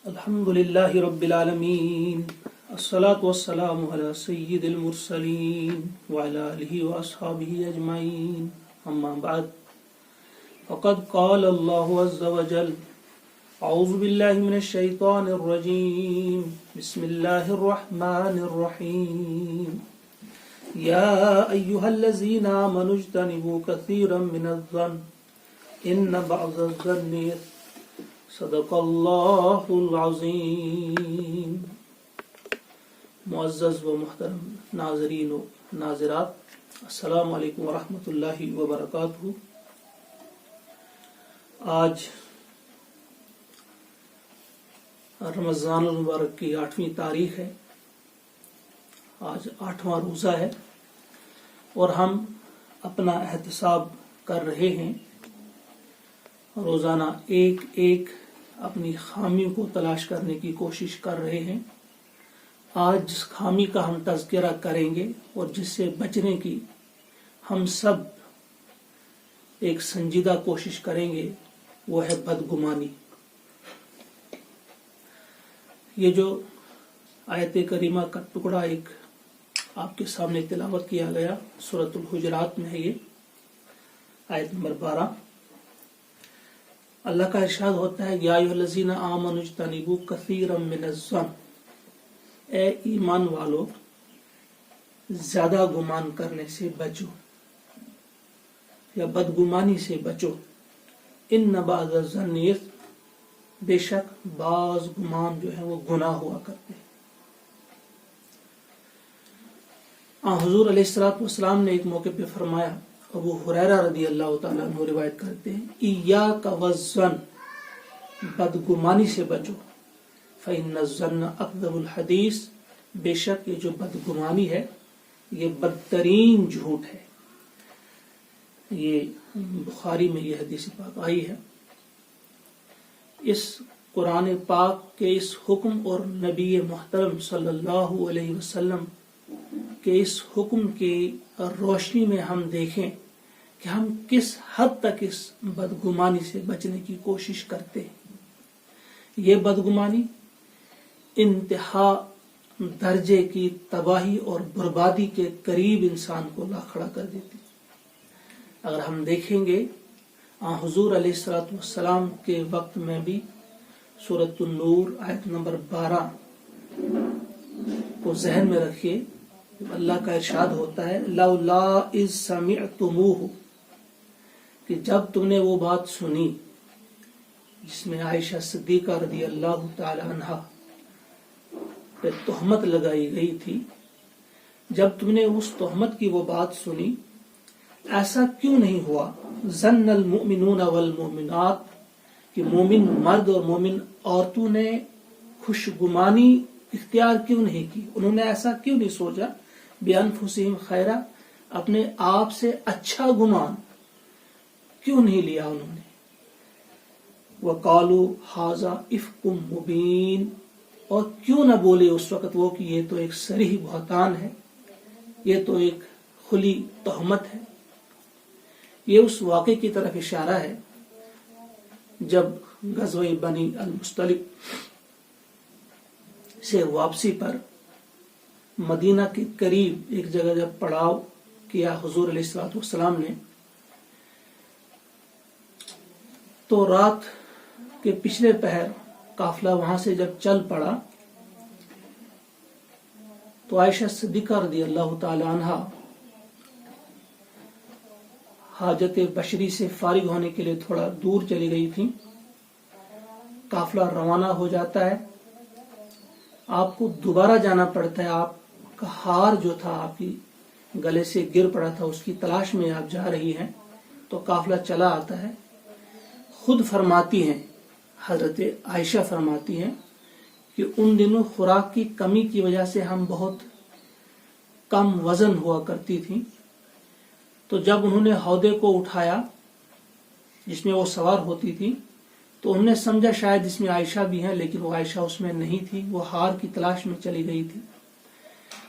الحمد لله رب العالمين الصلاة والسلام على سيد المرسلين وعلى آله وأصحابه أجمعين أما بعد فقد قال الله عز وجل أعوذ بالله من الشيطان الرجيم بسم الله الرحمن الرحيم يا أيها الذين آمنوا اجتنبوا كثيرا من الظن إن بعض الظن صدق اللہ العظیم. معزز و محترم ناظرین و ناظرات، السلام علیکم ورحمۃ اللہ وبرکاتہ. آج رمضان المبارک کی 8ویں تاریخ ہے. آج 8واں روزہ ہے اور ہم اپنا احتساب کر رہے ہیں. روزانہ ایک اپنی خامی کو تلاش کرنے کی کوشش کر رہے ہیں. آج جس خامی کا ہم تذکرہ کریں گے اور جس سے بچنے کی ہم سب ایک سنجیدہ کوشش کریں گے وہ ہے بدگمانی. یہ جو آیت کریمہ کا ٹکڑا ایک آپ کے سامنے تلاوت کیا گیا سورۃ الحجرات میں ہے. یہ آیت نمبر 12. اللہ کا ارشاد ہوتا ہے یا ایھا الذین آمنوا اجتنبوا کثیرا من الظن، اے ایمان والو زیادہ گمان کرنے سے بچو یا بدگمانی سے بچو. ان بعض الظن، بے شک بعض گمان جو ہے وہ گناہ ہوا کرتے ہیں. حضور علیہ الصلوۃ والسلام نے ایک موقع پہ فرمایا، ابو ہریرہ رضی اللہ تعالیٰ عنہ روایت کرتے ہیں، ایاک والظن، بدگمانی سے بچو، فإن الظن اکذب الحدیث، بے شک یہ جو بدگمانی ہے یہ بدترین جھوٹ ہے. یہ بخاری میں یہ حدیث پاک آئی ہے. اس قرآن پاک کے اس حکم اور نبی محترم صلی اللہ علیہ وسلم کہ اس حکم کی روشنی میں ہم دیکھیں کہ ہم کس حد تک اس بدگمانی سے بچنے کی کوشش کرتے ہیں. یہ بدگمانی انتہا درجے کی تباہی اور بربادی کے قریب انسان کو لا کھڑا کر دیتی. اگر ہم دیکھیں گے حضور علیہ الصلوۃ والسلام کے وقت میں بھی سورۃ النور آیت نمبر 12 کو ذہن میں رکھیے. اللہ کا ارشاد ہوتا ہے لولا اذ سمعتموہ، کہ جب تم نے وہ بات سنی جس میں عائشہ صدیقہ رضی اللہ تعالی عنہا پہ تہمت لگائی گئی تھی، جب تم نے اس تہمت کی وہ بات سنی ایسا کیوں نہیں ہوا؟ ظن المؤمنون والمؤمنات، کہ مومن مرد اور مومن عورتوں نے خوشگمانی اختیار کیوں نہیں کی؟ انہوں نے ایسا کیوں نہیں سوچا بِأَنفُسِهِمْ خَيْرًا، اپنے آپ سے اچھا گمان کیوں نہیں لیا انہوں نے؟ وَقَالُوا هَذَا إِفْكٌ مُبِينٌ، اور کیوں نہ بولے اس وقت وہ کہ یہ تو ایک صریح بہتان ہے، یہ تو ایک کھلی تہمت ہے. یہ اس واقعے کی طرف اشارہ ہے جب غزوہ بنی المصطلق سے واپسی پر مدینہ کے قریب ایک جگہ جب پڑاؤ کیا حضور علیہ الصلوۃ والسلام نے، تو رات کے پچھلے پہر قافلہ وہاں سے جب چل پڑا تو عائشہ صدیقہ رضی اللہ تعالی عنہا حاجت بشری سے فارغ ہونے کے لیے تھوڑا دور چلی گئی تھی. قافلہ روانہ ہو جاتا ہے، آپ کو دوبارہ جانا پڑتا ہے. آپ کا ہار جو تھا آپ کی گلے سے گر پڑا تھا، اس کی تلاش میں آپ جا رہی ہیں. تو قافلہ چلا آتا ہے. خود فرماتی ہیں، حضرت عائشہ فرماتی ہیں کہ ان دنوں خوراک کی کمی کی وجہ سے ہم بہت کم وزن ہوا کرتی تھیں. تو جب انہوں نے ہودے کو اٹھایا جس میں وہ سوار ہوتی تھی تو انہوں نے سمجھا شاید اس میں عائشہ بھی ہیں، لیکن وہ عائشہ اس میں نہیں تھی، وہ ہار کی تلاش میں چلی گئی تھی.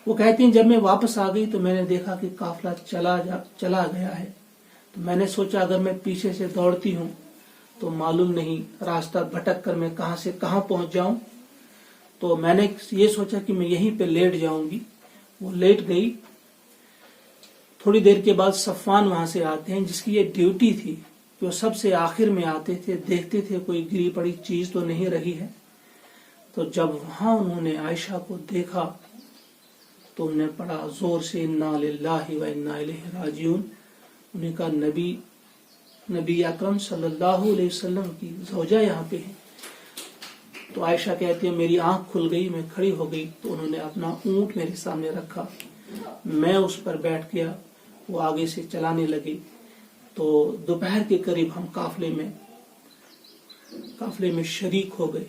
وہ کہتی ہیں جب میں واپس آ گئی تو میں نے دیکھا کہ قافلہ چلا گیا ہے. تو میں نے سوچا اگر میں پیچھے سے دوڑتی ہوں تو معلوم نہیں راستہ بھٹک کر میں کہاں سے کہاں پہنچ جاؤں. تو میں نے یہ سوچا کہ میں یہیں پہ لیٹ جاؤں گی. وہ لیٹ گئی. تھوڑی دیر کے بعد صفوان وہاں سے آتے ہیں جس کی یہ ڈیوٹی تھی. جو سب سے آخر میں آتے تھے, دیکھتے تھے کوئی گری پڑی چیز تو نہیں رہی ہے. تو جب وہاں انہوں نے عائشہ کو دیکھا تو انہوں نے پڑھا زور سے انا للہ و انا الیہ راجعون. انہوں نے کہا نبی اکرم صلی اللہ علیہ وسلم کی زوجہ یہاں پہ ہے. تو عائشہ کہتی ہے میری آنکھ کھل گئی, میں کھڑی ہو گئی. تو انہوں نے اپنا اونٹ میرے سامنے رکھا, میں اس پر بیٹھ گیا, وہ آگے سے چلانے لگے. تو دوپہر کے قریب ہم قافلے میں شریک ہو گئے.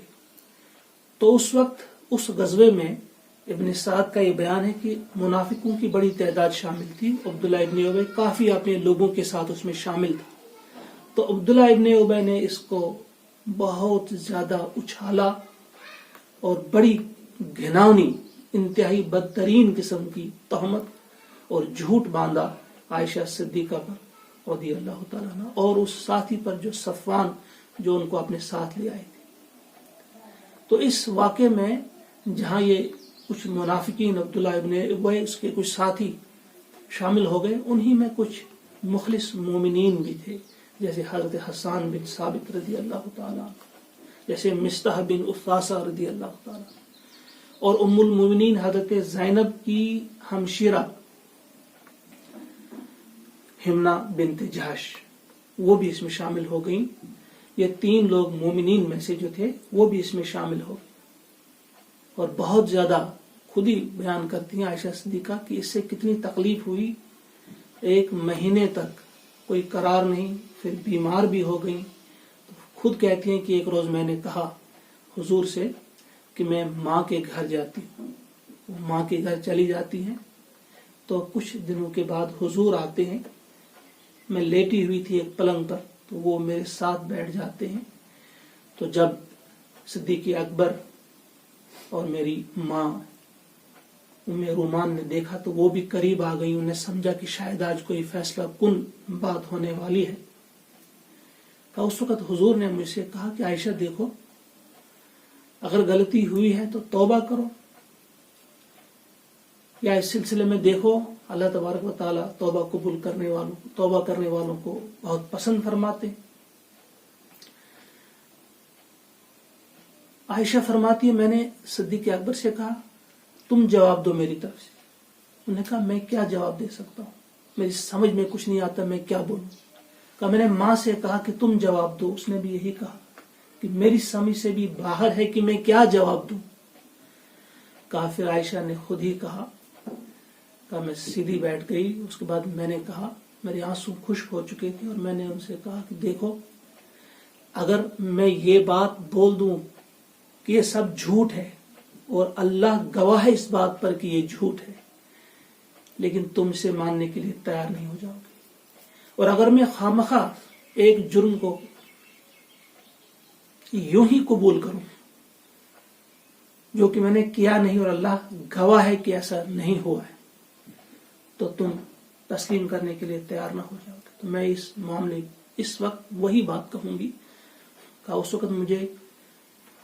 تو اس وقت اس غزوے میں ابن سعد کا یہ بیان ہے کہ منافقوں کی بڑی تعداد شامل تھی. عبداللہ ابن ابی کافی اپنے لوگوں کے ساتھ اس میں شامل تھا. تو عبداللہ ابن ابی نے اس کو بہت زیادہ اچھالا اور بڑی گھناؤنی, انتہائی بدترین قسم کی تہمت اور جھوٹ باندھا عائشہ صدیقہ پر رضی اللہ تعالیٰ عنہ اور اس ساتھی پر جو صفوان جو ان کو اپنے ساتھ لے آئے تھے. تو اس واقعے میں جہاں یہ کچھ منافقین عبداللہ ابن ابی اس کے کچھ ساتھی شامل ہو گئے, انہی میں کچھ مخلص مومنین بھی تھے, جیسے حضرت حسان بن ثابت رضی اللہ تعالیٰ عنہ, جیسے مصطح بن اثاثہ رضی اللہ تعالیٰ عنہ, اور ام المومنین حضرت زینب کی ہمشیرہ حمنہ بنت جہش, وہ بھی اس میں شامل ہو گئیں. یہ 3 لوگ مومنین میں سے جو تھے وہ بھی اس میں شامل ہو گئے. اور بہت زیادہ خود ہی بیان کرتی ہیں عائشہ صدیقہ کہ اس سے کتنی تکلیف ہوئی. 1 مہینے تک کوئی قرار نہیں, پھر بیمار بھی ہو گئیں. خود کہتی ہیں کہ ایک روز میں نے کہا حضور سے کہ میں ماں کے گھر جاتی ہوں. وہ ماں کے گھر چلی جاتی ہیں. تو کچھ دنوں کے بعد حضور آتے ہیں. میں لیٹی ہوئی تھی ایک پلنگ پر, تو وہ میرے ساتھ بیٹھ جاتے ہیں. تو جب صدیق اکبر اور میری ماں ام رومان نے دیکھا تو وہ بھی قریب آ گئی. انہوں نے سمجھا کہ شاید آج کوئی فیصلہ کن بات ہونے والی ہے. اس وقت حضور نے مجھ سے کہا کہ عائشہ دیکھو, اگر غلطی ہوئی ہے تو توبہ کرو, یا اس سلسلے میں دیکھو اللہ تبارک و تعالیٰ توبہ کرنے والوں کو بہت پسند فرماتے. عائشہ فرماتی ہے میں نے صدیق اکبر سے کہا تم جواب دو میری طرف سے. انہوں نے کہا میں کیا جواب دے سکتا ہوں, میری سمجھ میں کچھ نہیں آتا, میں کیا بولوں. کہا میں نے ماں سے کہا کہ تم جواب دو. اس نے بھی یہی کہا کہ میری سمجھ سے بھی باہر ہے کہ میں کیا جواب دوں. کہا پھر عائشہ نے خود ہی کہا میں سیدھی بیٹھ گئی. اس کے بعد میں نے کہا, میرے آنسو خشک ہو چکے تھے, اور میں نے ان سے کہا کہ دیکھو اگر میں یہ بات بول دوں کہ یہ سب جھوٹ ہے اور اللہ گواہ ہے اس بات پر کہ یہ جھوٹ ہے, لیکن تم سے ماننے کے لیے تیار نہیں ہو جاؤ گے. اور اگر میں خامخواہ ایک جرم کو یوں ہی قبول کروں جو کہ میں نے کیا نہیں اور اللہ گواہ ہے کہ ایسا نہیں ہوا ہے, تو تم تسلیم کرنے کے لیے تیار نہ ہو جاؤ گے. تو میں اس معاملے اس وقت وہی بات کہوں گی. کہا اس وقت مجھے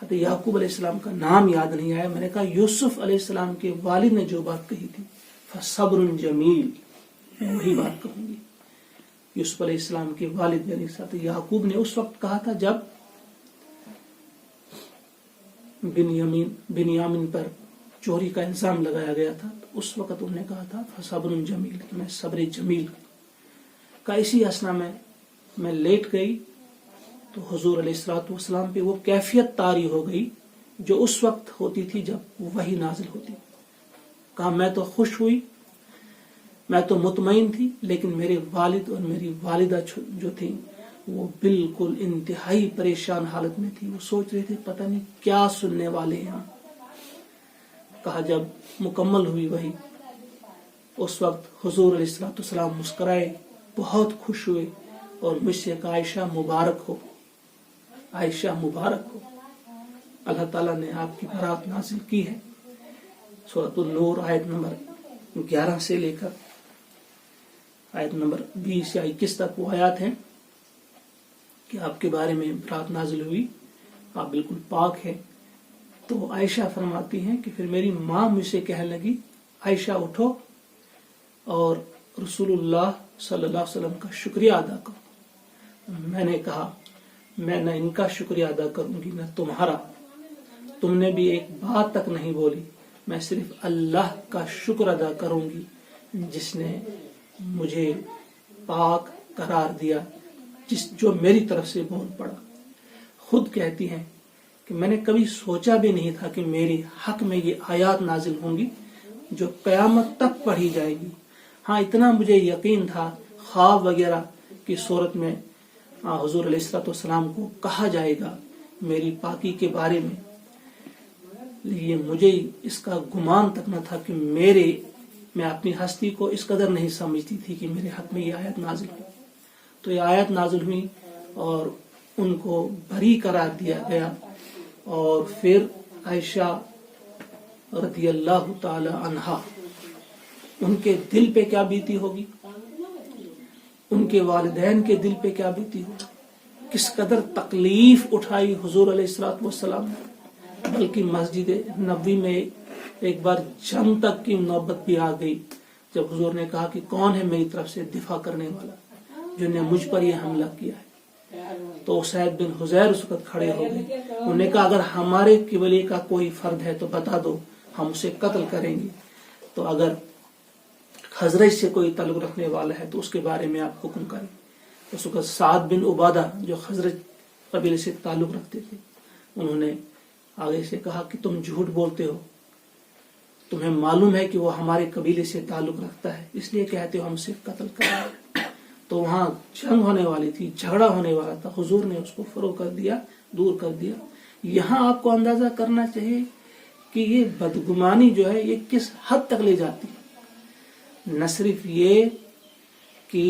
حضرت یعقوب علیہ السلام کا نام یاد نہیں آیا. میں نے کہا یوسف علیہ السلام کے والد نے جو بات کہی تھی فصبر جمیل, میں وہی بات کہوں گی. یوسف علیہ السلام کے والد یعنی حضرت یعقوب نے اس وقت کہا تھا جب بنیامین پر چوری کا الزام لگایا گیا تھا, تو اس وقت انہوں نے کہا تھا فصبر جمیل, کہ میں صبر جمیل کا. اسی اسنا میں لیٹ گئی تو حضور علیہ الصلوۃ والسلام پہ وہ کیفیت طاری ہو گئی جو اس وقت ہوتی تھی جب وحی نازل ہوتی. کہا میں تو خوش ہوئی, میں تو مطمئن تھی, لیکن میرے والد اور میری والدہ جو تھیں وہ بالکل انتہائی پریشان حالت میں تھی. وہ سوچ رہے تھے پتہ نہیں کیا سننے والے ہیں. کہا جب مکمل ہوئی وحی, اس وقت حضور علیہ الصلوۃ والسلام مسکرائے, بہت خوش ہوئے اور مجھ سے کہا عائشہ مبارک ہو, عائشہ مبارک ہو, اللہ تعالیٰ نے آپ کی برات نازل کی ہے. سورۃ النور آیت نمبر 11 سے لے کر آیت نمبر 20 یا 21 تک وہ آیات ہیں. کہ آپ کے بارے میں برات نازل ہوئی، آپ بالکل پاک ہیں۔ تو عائشہ فرماتی ہیں کہ پھر میری ماں مجھ سے کہنے لگی عائشہ اٹھو اور رسول اللہ صلی اللہ علیہ وسلم کا شکریہ ادا کرو۔ میں نے کہا میں نہ ان کا شکریہ ادا کروں گی نہ تمہارا، تم نے بھی ایک بات تک نہیں بولی، میں صرف اللہ کا شکر ادا کروں گی جس نے مجھے پاک قرار دیا، جو میری طرف سے بول پڑا۔ خود کہتی ہیں کہ میں نے کبھی سوچا بھی نہیں تھا کہ میرے حق میں یہ آیات نازل ہوں گی جو قیامت تک پڑھی جائے گی۔ ہاں اتنا مجھے یقین تھا خواب وغیرہ کی صورت میں حضور علیہ الصلوۃ والسلام کو کہا جائے گا میری پاکی کے بارے میں، لیکن مجھے اس کا گمان تک نہ تھا کہ میں اپنی ہستی کو اس قدر نہیں سمجھتی تھی کہ میرے حق میں یہ آیت نازل ہوئی۔ تو یہ آیت نازل ہوئی اور ان کو بری قرار دیا گیا، اور پھر عائشہ رضی اللہ تعالی عنہا، ان کے دل پہ کیا بیتی ہوگی، ان کے والدین کے دل پہ کیا بیتی ہوگی، کس قدر تکلیف اٹھائی حضور علیہ الصلوۃ والسلام نے۔ بلکہ مسجد نبوی میں ایک بار جنگ تک کی نوبت بھی آ گئی، جب حضور نے کہا کہ کون ہے میری طرف سے دفاع کرنے والا جن نے مجھ پر یہ حملہ کیا ہے۔ تو اسید بن حضیر اس وقت کھڑے ہو گئے، انہوں نے کہا اگر ہمارے قبیلے کا کوئی فرد ہے تو بتا دو، ہم اسے قتل کریں گے۔ تو اگر خزرج سے کوئی تعلق رکھنے والا ہے تو اس کے بارے میں آپ حکم کریں۔ اس وقت سعد بن عبادہ جو خزرج قبیلے سے تعلق رکھتے تھے، انہوں نے آگے سے کہا کہ تم جھوٹ بولتے ہو، تمہیں معلوم ہے کہ وہ ہمارے قبیلے سے تعلق رکھتا ہے، اس لیے کہتے ہو ہم اسے قتل کریں۔ تو وہاں جنگ ہونے والی تھی، جھگڑا ہونے والا تھا، حضور نے اس کو فروغ کر دیا، دور کر دیا۔ یہاں آپ کو اندازہ کرنا چاہیے کہ یہ بدگمانی جو ہے یہ کس حد تک لے جاتی ہے۔ نہ صرف یہ کہ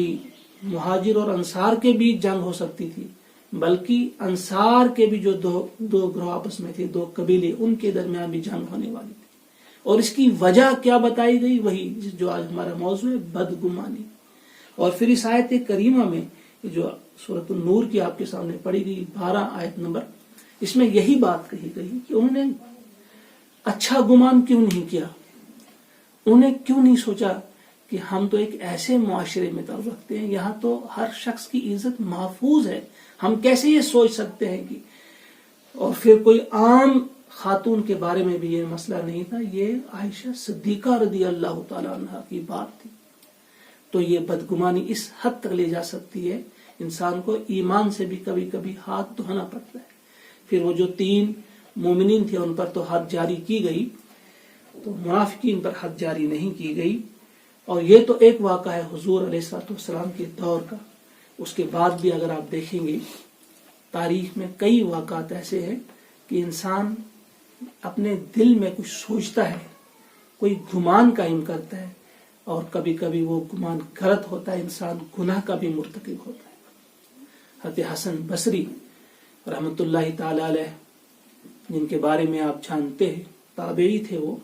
مہاجر اور انصار کے بیچ جنگ ہو سکتی تھی، بلکہ انصار کے بھی جو دو گروہ آپس میں تھے، دو قبیلے، ان کے درمیان بھی جنگ ہونے والی تھی۔ اور اس کی وجہ کیا بتائی گئی، وہی جو آج ہمارا موضوع ہے، بدگمانی۔ اور پھر اس آیت کریمہ میں جو سورۃ النور کی آپ کے سامنے پڑھی گئی 12 آیت نمبر، اس میں یہی بات کہی گئی کہ انہوں نے اچھا گمان کیوں نہیں کیا، انہوں نے کیوں نہیں سوچا کہ ہم تو ایک ایسے معاشرے میں تعلق رکھتے ہیں، یہاں تو ہر شخص کی عزت محفوظ ہے، ہم کیسے یہ سوچ سکتے ہیں کہ۔ اور پھر کوئی عام خاتون کے بارے میں بھی یہ مسئلہ نہیں تھا، یہ عائشہ صدیقہ رضی اللہ تعالی عنہا کی بات تھی۔ تو یہ بدگمانی اس حد تک لے جا سکتی ہے، انسان کو ایمان سے بھی کبھی کبھی ہاتھ دھونا پڑتا ہے۔ پھر وہ جو 3 مومنین تھے ان پر تو حد جاری کی گئی، تو منافقین پر حد جاری نہیں کی گئی۔ اور یہ تو ایک واقعہ ہے حضور علیہ السلام کے دور کا۔ اس کے بعد بھی اگر آپ دیکھیں گے تاریخ میں کئی واقعات ایسے ہیں کہ انسان اپنے دل میں کچھ سوچتا ہے، کوئی گمان قائم کرتا ہے، اور کبھی کبھی وہ گمان غلط ہوتا ہے، انسان گناہ کا بھی مرتکب ہوتا ہے۔ حضرت حسن بصری رحمۃ اللہ تعالی علیہ، جن کے بارے میں آپ جانتے ہیں، تابعی تھے وہ،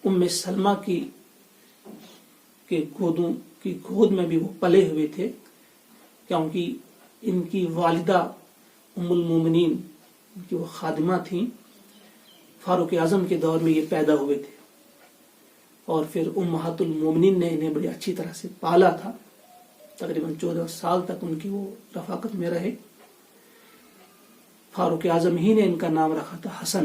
ام سلمہ کی گود میں بھی وہ پلے ہوئے تھے، کیونکہ ان کی والدہ ام المومنین کی وہ خادمہ تھیں، فاروق اعظم کے دور میں یہ پیدا ہوئے تھے، اور پھر امہات المومنین نے انہیں بڑی اچھی طرح سے پالا تھا، تقریباً 14 سال تک ان کی وہ رفاقت میں رہے۔ فاروق اعظم ہی نے ان کا نام رکھا تھا حسن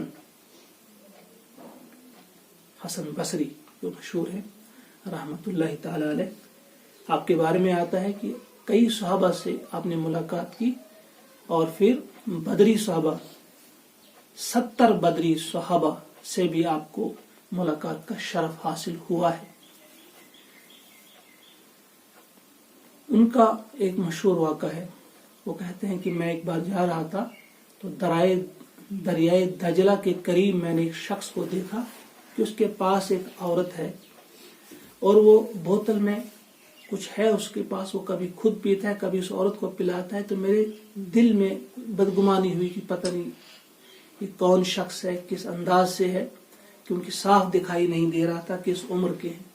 بصری، جو مشہور ہے رحمت اللہ تعالی علیہ۔ آپ کے بارے میں آتا ہے کہ کئی صحابہ سے آپ نے ملاقات کی، اور پھر بدری صحابہ 70 بدری صحابہ سے بھی آپ کو ملاقات کا شرف حاصل ہوا ہے۔ ان کا ایک مشہور واقعہ ہے، وہ کہتے ہیں کہ میں ایک بار جا رہا تھا تو دریائے دجلہ کے قریب میں نے ایک شخص کو دیکھا کہ اس کے پاس ایک عورت ہے، اور وہ بوتل میں کچھ ہے اس کے پاس، وہ کبھی خود پیتا ہے کبھی اس عورت کو پلاتا ہے۔ تو میرے دل میں بدگمانی ہوئی کہ پتہ نہیں یہ کون شخص ہے، کس انداز سے ہے، کیونکہ صاف دکھائی نہیں دے رہا تھا کس عمر کے ہیں۔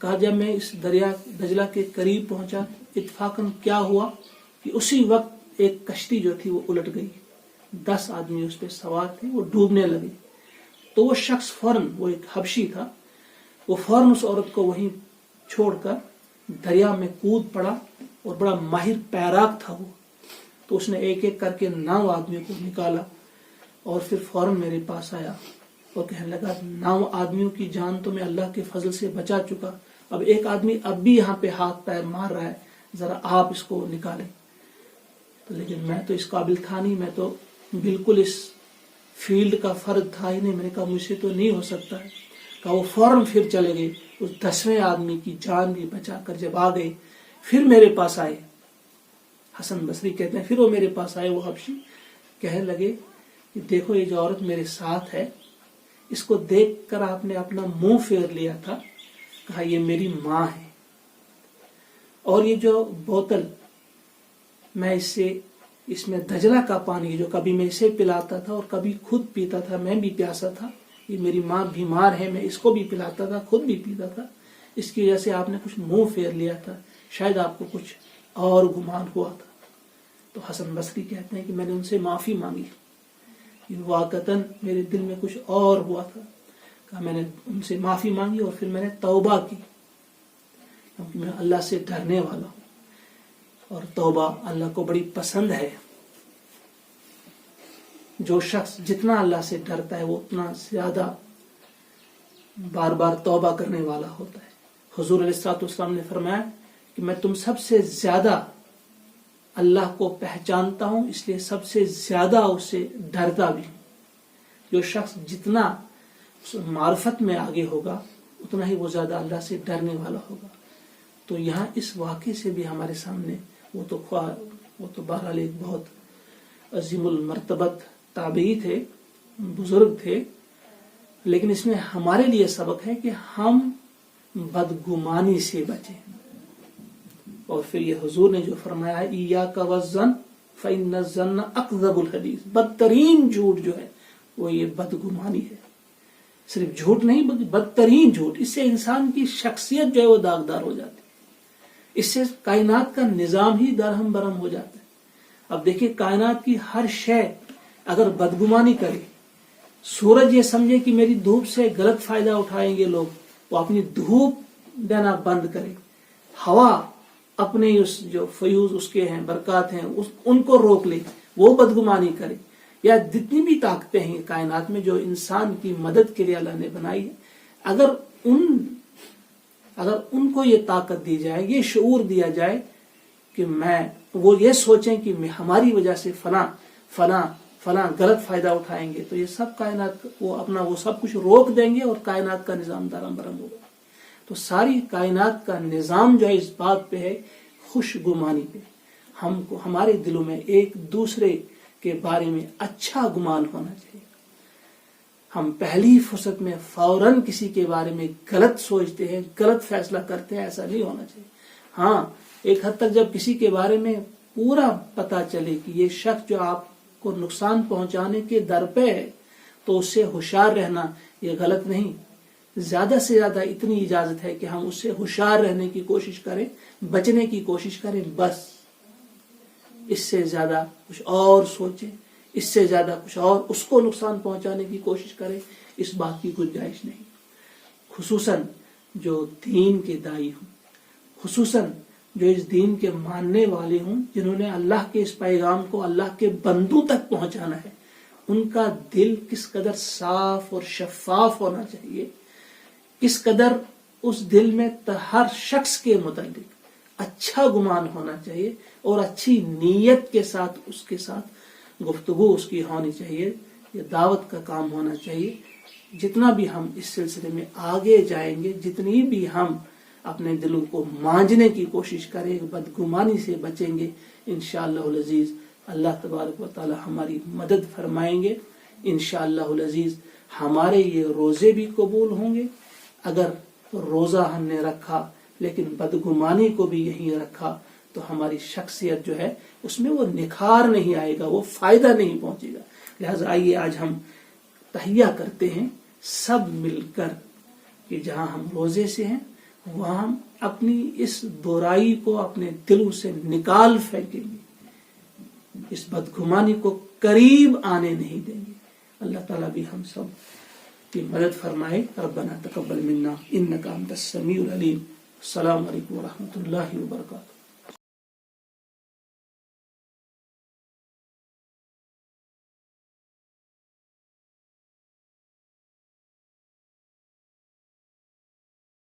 کہا جب میں اس دریا دجلہ کے قریب پہنچا، اتفاقاً کیا ہوا کہ کہ اسی وقت ایک کشتی جو تھی وہ الٹ گئی، 10 آدمی اس پہ سوار تھے، وہ ڈوبنے لگے۔ تو وہ شخص فوراً، وہ ایک حبشی تھا، وہ فوراً اس عورت کو وہیں چھوڑ کر دریا میں کود پڑا، اور بڑا ماہر پیراک تھا وہ، تو اس نے ایک ایک کر کے 9 آدمیوں کو نکالا اور پھر فوراً میرے پاس آیا اور کہنے لگا 9 آدمیوں کی جان تو میں اللہ کے فضل سے بچا چکا، اب ایک آدمی اب بھی یہاں پہ ہاتھ پیر مار رہا ہے، ذرا آپ اس کو نکالیں۔ لیکن میں تو اس قابل تھا نہیں، میں تو بالکل اس فیلڈ کا فرد تھا ہی نہیں، میں نے کہا مجھ سے تو نہیں ہو سکتا ہے۔ کہا وہ فوراً پھر چلے گئے، اس 10ویں آدمی کی جان بھی بچا کر جب آ گئے پھر میرے پاس آئے۔ حسن بصری کہتے ہیں پھر وہ میرے پاس آئے، وہ حبشی، کہنے لگے کہ دیکھو یہ جو عورت میرے ساتھ ہے، اس کو دیکھ کر آپ نے اپنا منہ پھیر لیا تھا۔ کہا یہ میری ماں ہے، اور یہ جو بوتل میں اس میں دجلہ کا پانی جو کبھی میں اسے پلاتا تھا اور کبھی خود پیتا تھا، میں بھی پیاسا تھا، یہ میری ماں بیمار ہے، میں اس کو بھی پلاتا تھا، خود بھی پیتا تھا، اس کی وجہ سے آپ نے کچھ منہ پھیر لیا تھا، شاید آپ کو کچھ اور گمان ہوا تھا۔ تو حسن بصری کہتے ہیں کہ میں نے ان سے معافی مانگی، واقعتاً میرے دل میں کچھ اور ہوا تھا۔ کہا میں نے ان سے معافی مانگی اور پھر میں نے توبہ کی، کیونکہ میں اللہ سے ڈرنے والا ہوں، اور توبہ اللہ کو بڑی پسند ہے۔ جو شخص جتنا اللہ سے ڈرتا ہے وہ اتنا زیادہ بار بار توبہ کرنے والا ہوتا ہے۔ حضور علیہ الصلوۃ والسلام نے فرمایا کہ میں تم سب سے زیادہ اللہ کو پہچانتا ہوں، اس لیے سب سے زیادہ اس سے ڈرتا بھی ہوں۔ جو شخص جتنا معرفت میں آگے ہوگا اتنا ہی وہ زیادہ اللہ سے ڈرنے والا ہوگا۔ تو یہاں اس واقعے سے بھی ہمارے سامنے وہ تو بہرحال ایک بہت عظیم المرتبت تابعی تھے، بزرگ تھے، لیکن اس میں ہمارے لیے سبق ہے کہ ہم بدگمانی سے بچیں۔ اور پھر یہ حضور نے جو فرمایا ہے ایاک والظن فإن الظن اکذب الحدیث، بدترین جھوٹ جو ہے وہ یہ بدگمانی ہے۔ صرف جھوٹ نہیں بلکہ بدترین جھوٹ، اس سے انسان کی شخصیت جو ہے وہ داغدار ہو جاتی ہے، اس سے کائنات کا نظام ہی درہم برہم ہو جاتا ہے۔ اب دیکھیں کائنات کی ہر شے اگر بدگمانی کرے، سورج یہ سمجھے کہ میری دھوپ سے غلط فائدہ اٹھائیں گے لوگ، وہ اپنی دھوپ دینا بند کرے، ہوا اپنے اس جو فیوز اس کے ہیں، برکات ہیں، ان کو روک لے، وہ بدگمانی کرے، یا جتنی بھی طاقتیں ہیں کائنات میں جو انسان کی مدد کے لیے اللہ نے بنائی ہے، اگر ان کو یہ طاقت دی جائے، یہ شعور دیا جائے کہ وہ یہ سوچیں کہ ہماری وجہ سے فلاں غلط فائدہ اٹھائیں گے، تو یہ سب کائنات وہ سب کچھ روک دیں گے اور کائنات کا نظام درہم برہم ہوگا۔ تو ساری کائنات کا نظام جو ہے اس بات پہ ہے، خوش گمانی پہ، ہمارے دلوں میں ایک دوسرے کے بارے میں اچھا گمان ہونا چاہیے۔ ہم پہلی فرصت میں فوراً کسی کے بارے میں غلط سوچتے ہیں، غلط فیصلہ کرتے ہیں، ایسا نہیں ہونا چاہیے۔ ہاں ایک حد تک جب کسی کے بارے میں پورا پتا چلے کہ یہ شخص جو آپ کو نقصان پہنچانے کے در پہ ہے تو اس سے ہوشیار رہنا یہ غلط نہیں، زیادہ سے زیادہ اتنی اجازت ہے کہ ہم اس سے ہوشیار رہنے کی کوشش کریں، بچنے کی کوشش کریں، بس اس سے زیادہ کچھ اور سوچیں، اس سے زیادہ کچھ اور اس کو نقصان پہنچانے کی کوشش کریں، اس بات کی گنجائش نہیں۔ خصوصاً جو دین کے داعی ہوں، خصوصاً جو اس دین کے ماننے والے ہوں، جنہوں نے اللہ کے اس پیغام کو اللہ کے بندوں تک پہنچانا ہے، ان کا دل کس قدر صاف اور شفاف ہونا چاہیے، کس قدر اس دل میں ہر شخص کے متعلق اچھا گمان ہونا چاہیے اور اچھی نیت کے ساتھ اس کے ساتھ گفتگو اس کی ہونی چاہیے، یہ دعوت کا کام ہونا چاہیے۔ جتنا بھی ہم اس سلسلے میں آگے جائیں گے، جتنی بھی ہم اپنے دلوں کو مانجنے کی کوشش کریں، بدگمانی سے بچیں گے، انشاءاللہ العزیز اللہ تبارک و تعالی ہماری مدد فرمائیں گے۔ انشاءاللہ العزیز ہمارے یہ روزے بھی قبول ہوں گے۔ اگر روزہ ہم نے رکھا لیکن بدگمانی کو بھی یہیں رکھا تو ہماری شخصیت جو ہے اس میں وہ نکھار نہیں آئے گا، وہ فائدہ نہیں پہنچے گا۔ لہٰذا آئیے آج ہم تہیہ کرتے ہیں سب مل کر کہ جہاں ہم روزے سے ہیں وہاں ہم اپنی اس برائی کو اپنے دلوں سے نکال پھینکیں گے، اس بدگمانی کو قریب آنے نہیں دیں گے. اللہ تعالیٰ بھی ہم سب کی مدد فرمائے. ربنا تقبل منا انک انت السمیع العلیم. السلام علیکم ورحمۃ اللہ وبرکاتہ.